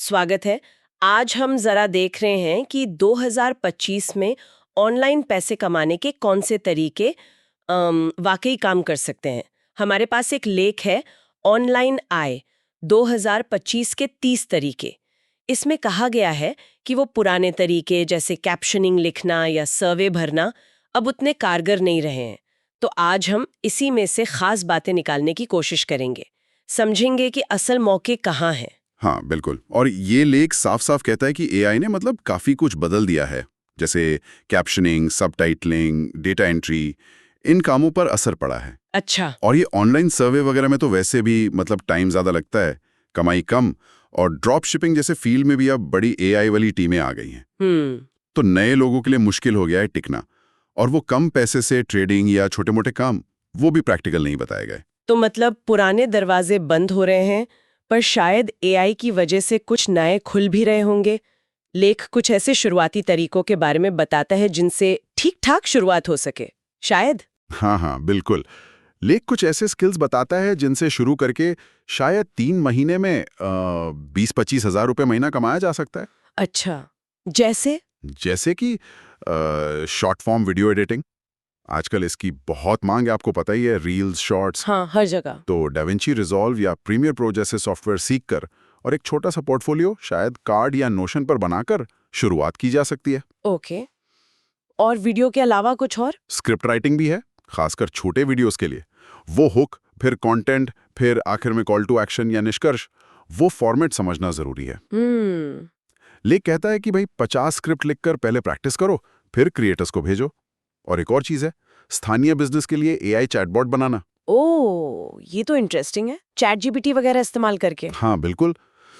स्वागत है। आज हम जरा देख रहे हैं कि 2025 में ऑनलाइन पैसे कमाने के कौन से तरीके वाकई काम कर सकते हैं। हमारे पास एक लेख है, ऑनलाइन आय 2025 के 30 तरीके। इसमें कहा गया है कि वो पुराने तरीके जैसे कैप्शनिंग लिखना या सर्वे भरना अब उतने कारगर नहीं रहे हैं। तो आज हम इसी में से खास बातें निकालने की कोशिश करेंगे, समझेंगे कि असल मौके कहाँ हैं। हाँ बिल्कुल। और ये लेख साफ साफ कहता है कि एआई ने मतलब काफी कुछ बदल दिया है, जैसे कैप्शनिंग, सबटाइटलिंग, डेटा एंट्री, इन कामों पर असर पड़ा है। अच्छा। और ये ऑनलाइन सर्वे वगैरह में तो वैसे भी मतलब टाइम ज्यादा लगता है, कमाई कम, और ड्रॉप शिपिंग जैसे फील्ड में भी अब बड़ी एआई वाली टीमें आ गई हैं। तो नए लोगों के लिए मुश्किल हो गया है टिकना, और वो कम पैसे से ट्रेडिंग या छोटे मोटे काम वो भी प्रैक्टिकल नहीं बताए गए। तो मतलब पुराने दरवाजे बंद हो रहे हैं, पर शायद एआई की वजह से कुछ नए खुल भी रहे होंगे। लेख कुछ ऐसे शुरुआती तरीकों के बारे में बताता है जिनसे ठीक ठाक शुरुआत हो सके, शायद। हाँ बिल्कुल। लेख कुछ ऐसे स्किल्स बताता है जिनसे शुरू करके शायद 3 महीने में 20-25 हज़ार रुपये महीना कमाया जा सकता है। अच्छा, जैसे कि शॉर्ट फॉर्म वीडियो एडिटिंग, आजकल इसकी बहुत मांग है, आपको पता ही है, रील्स, शॉर्ट्स। हाँ, हर जगह। तो डाविंची रिजॉल्व या प्रीमियर प्रो जैसे सॉफ्टवेयर सीखकर और एक छोटा सा पोर्टफोलियो शायद कार्ड या नोशन पर बनाकर शुरुआत की जा सकती है। ओके। और वीडियो के अलावा कुछ और? स्क्रिप्ट राइटिंग भी है, खासकर छोटे वीडियोस के लिए। वो हुक, फिर कंटेंट, फिर आखिर में कॉल टू एक्शन या निष्कर्ष, वो फॉर्मेट समझना जरूरी है। लेख कहता है कि भाई 50 स्क्रिप्ट लिखकर पहले प्रैक्टिस करो, फिर क्रिएटर्स को भेजो। और एक और चीज है, स्थानीय बिजनेस के लिए एआई चैटबॉट बनाना। ये तो इंटरेस्टिंग है। चैट जीपीटी वगैरह इस्तेमाल करके? हाँ बिल्कुल।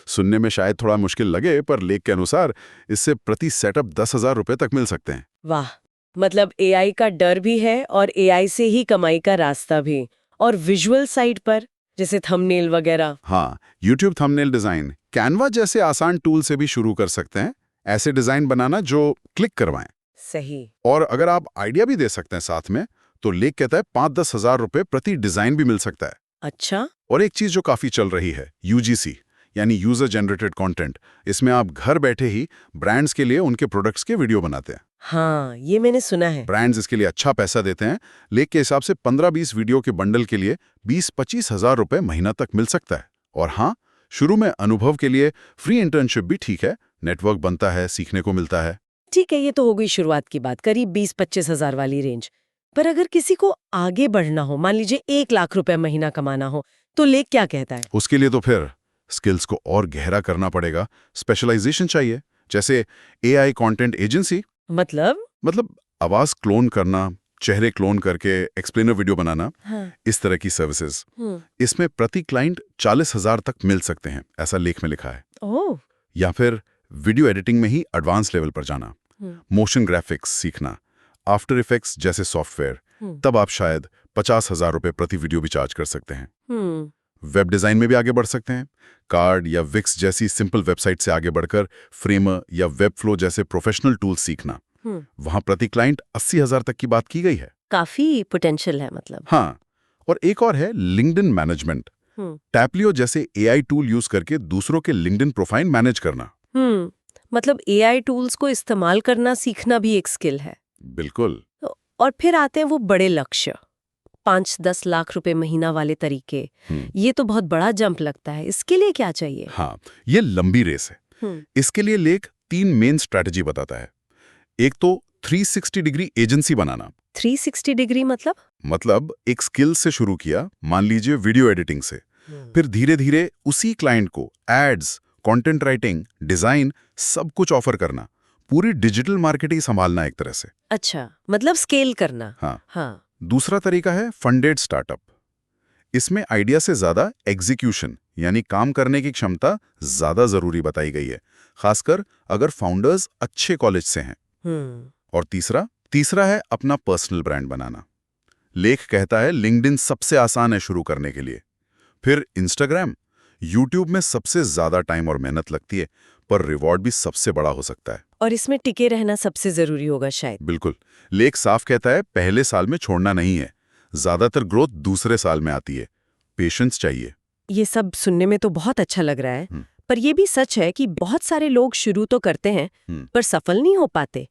सुनने में शायद थोड़ा मुश्किल लगे, पर लेख के अनुसार इससे प्रति सेटअप 10,000 रुपए तक मिल सकते हैं। वाह, मतलब एआई का डर भी है और एआई से ही कमाई का रास्ता भी। और विजुअल साइड पर जैसे थंबनेल वगैरह? हाँ, यूट्यूब थंबनेल डिजाइन, कैनवा जैसे आसान टूल से भी शुरू कर सकते हैं। ऐसे डिजाइन बनाना जो क्लिक करवाएं। सही। और अगर आप आइडिया भी दे सकते हैं साथ में, तो लेख कहता है 5-10 हज़ार रुपए प्रति डिजाइन भी मिल सकता है। अच्छा। और एक चीज जो काफी चल रही है, यूजीसी यानी यूजर जनरेटेड कंटेंट। इसमें आप घर बैठे ही ब्रांड्स के लिए उनके प्रोडक्ट्स के वीडियो बनाते हैं। हाँ, ये मैंने सुना है। ब्रांड्स इसके लिए अच्छा पैसा देते हैं। लेख के हिसाब से 15-20 वीडियो के बंडल के लिए 20-25 हज़ार रुपए महीना तक मिल सकता है। और हाँ, शुरू में अनुभव के लिए फ्री इंटर्नशिप भी ठीक है, नेटवर्क बनता है, सीखने को मिलता है। ठीक है, ये तो हो गई शुरुआत की बात, करीब 20-25 हजार वाली रेंज। पर अगर किसी को आगे बढ़ना हो, मान लीजिए 1 लाख रुपए महीना कमाना हो, तो लेख क्या कहता है? उसके लिए तो फिर स्किल्स को और गहरा करना पड़ेगा, स्पेशलाइजेशन चाहिए, जैसे एआई कंटेंट एजेंसी। मतलब आवाज क्लोन करना, चेहरे क्लोन करके एक्सप्लेनर वीडियो बनाना। हाँ। इस तरह की सर्विसेज। इसमें प्रति क्लाइंट 40,000 तक मिल सकते हैं, ऐसा लेख में लिखा है। ओह। या फिर वीडियो एडिटिंग में ही एडवांस लेवल पर जाना, मोशन ग्राफिक्स सीखना, आफ्टर इफेक्ट्स जैसे सॉफ्टवेयर, तब आप शायद 50,000 रुपए प्रति वीडियो भी चार्ज कर सकते हैं। वेब डिजाइन में भी आगे बढ़ सकते हैं। कार्ड या विक्स जैसी सिंपल वेबसाइट से आगे बढ़कर फ्रेमर या वेब फ्लो जैसे प्रोफेशनल टूल्स सीखना। वहां प्रति क्लाइंट 80,000 तक की बात की गई है। काफी पोटेंशियल है मतलब। हाँ, और एक और है लिंक्डइन मैनेजमेंट। टैपलियो जैसे एआई टूल यूज करके दूसरों के लिंक्डइन प्रोफाइल मैनेज करना। मतलब एआई टूल्स को इस्तेमाल करना सीखना भी एक स्किल है। बिल्कुल। और फिर आते हैं वो बड़े लक्ष्य, 5-10 लाख रुपए महीना वाले तरीके। ये तो बहुत बड़ा जंप लगता है, इसके लिए क्या चाहिए? हाँ, ये लंबी रेस है। इसके लिए लेख 3 मेन स्ट्रैटेजी बताता है। एक तो 360 डिग्री एजेंसी बनाना। 360 डिग्री मतलब एक स्किल से शुरू किया, मान लीजिए वीडियो एडिटिंग से, फिर धीरे धीरे उसी क्लाइंट को एड्स, कंटेंट राइटिंग, डिजाइन सब कुछ ऑफर करना, पूरी डिजिटल मार्केटिंग संभालना एक तरह से। अच्छा, मतलब स्केल करना। हाँ। दूसरा तरीका है फंडेड स्टार्टअप। इसमें आइडिया से ज्यादा एग्जीक्यूशन यानी काम करने की क्षमता ज्यादा जरूरी बताई गई है, खासकर अगर फाउंडर्स अच्छे कॉलेज से हैं। और तीसरा है अपना पर्सनल ब्रांड बनाना। लेख कहता है लिंक्डइन सबसे आसान है शुरू करने के लिए, फिर इंस्टाग्राम, यूट्यूब में सबसे ज्यादा टाइम और मेहनत लगती है, पर रिवॉर्ड भी सबसे बड़ा हो सकता है। और इसमें टिके रहना सबसे जरूरी होगा शायद। बिल्कुल। लेख साफ कहता है पहले साल में छोड़ना नहीं है, ज्यादातर ग्रोथ दूसरे साल में आती है, पेशेंस चाहिए। ये सब सुनने में तो बहुत अच्छा लग रहा है, पर ये भी सच है कि बहुत सारे लोग शुरू तो करते हैं पर सफल नहीं हो पाते।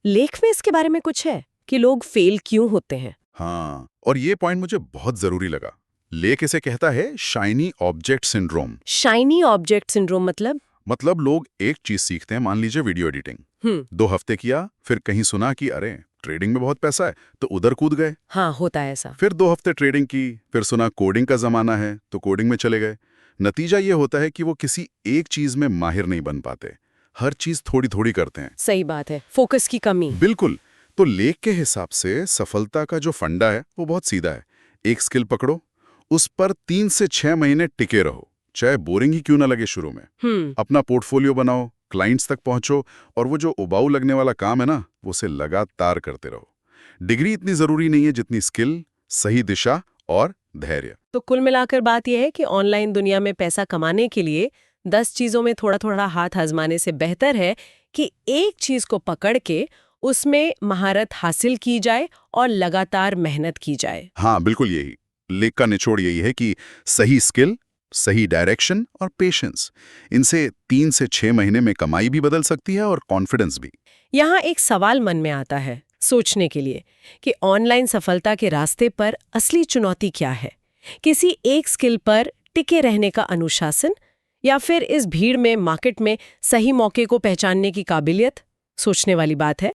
लेख में इसके बारे में कुछ है कि लोग फेल क्यों होते हैं? हाँ, और ये पॉइंट मुझे बहुत जरूरी लगा। लेख इसे कहता है shiny object syndrome. Shiny object syndrome मतलब लोग एक चीज सीखते हैं, मान लीजिए वीडियो एडिटिंग। 2 हफ्ते किया, फिर कहीं सुना कि अरे ट्रेडिंग में बहुत पैसा है, तो उधर कूद गए। हाँ, होता है ऐसा। फिर 2 हफ्ते ट्रेडिंग की, फिर सुना कोडिंग का जमाना है, तो कोडिंग में चले गए। नतीजा ये होता है कि वो किसी एक चीज में माहिर नहीं बन पाते, हर चीज थोड़ी थोड़ी करते हैं। सही बात है, फोकस की कमी। बिल्कुल। तो लेख के हिसाब से सफलता का जो फंडा है वो बहुत सीधा है। एक स्किल पकड़ो, उस पर 3 से 6 महीने टिके रहो, चाहे बोरिंग ही क्यों ना लगे शुरू में। अपना पोर्टफोलियो बनाओ, क्लाइंट्स तक पहुंचो, और वो जो उबाऊ लगने वाला काम है ना, वो उसे लगातार करते रहो। डिग्री इतनी जरूरी नहीं है जितनी स्किल, सही दिशा और धैर्य। तो कुल मिलाकर बात यह है कि ऑनलाइन दुनिया में पैसा कमाने के लिए 10 चीजों में थोड़ा थोड़ा हाथ आजमाने से बेहतर है कि एक चीज को पकड़ के उसमें महारत हासिल की जाए और लगातार मेहनत की जाए। हाँ, बिल्कुल यही लेख का निचोड़ यही है कि सही स्किल, सही डायरेक्शन और पेशेंस, इनसे 3 से 6 महीने में कमाई भी बदल सकती है और कॉन्फिडेंस भी। यहाँ एक सवाल मन में आता है सोचने के लिए कि ऑनलाइन सफलता के रास्ते पर असली चुनौती क्या है? किसी एक स्किल पर टिके रहने का अनुशासन, या फिर इस भीड़ में मार्केट में सही मौके को पहचानने की काबिलियत? सोचने वाली बात है।